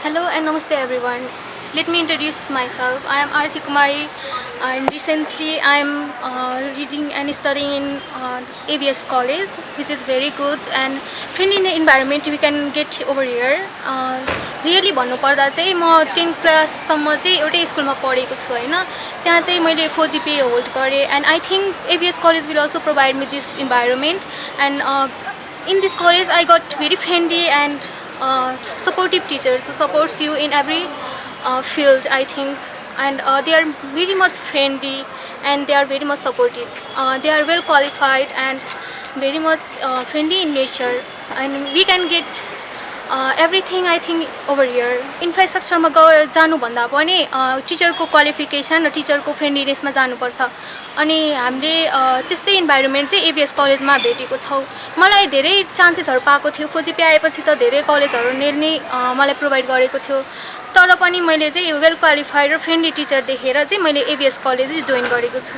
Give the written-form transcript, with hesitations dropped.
Hello and namaste everyone. Let me introduce myself. I am Arti Kumari and recently I am reading and studying in ABS College, which is very good and friendly environment we can get over here. Really भन्नु पर्दा चाहिँ म 10 class सम्म चाहिँ एउटै स्कुलमा पढेको छु हैन त्यहाँ चाहिँ मैले 4 GPA होल्ड गरे and I think ABS College will also provide me this environment and in this college I got very friendly and supportive teachers who supports you in every field I think and they are very much friendly and they are very much supportive. They are well qualified and very much friendly in nature and we can get everything I think over here. Infrastructure मा जानु भन्दा पनि teacher को qualification र teacher को फ्रेन्डलीनेस मा जानु पर्छ अनि हामीले त्यस्तै इन्भाइरोमेन्ट चाहिँ एबीएस कलेज मा भेटेको छौ मलाई धेरै चान्सेसहरु पाएको थियो फोजिपी आएपछि त धेरै कलेजहरुले नै मलाई प्रोवाइड गरेको थियो तर पनि मैले चाहिँ वेल क्वालिफाइड र फ्रेन्डली टिचर देखेर चाहिँ मैले एबीएस कलेज जोइन गरेको छु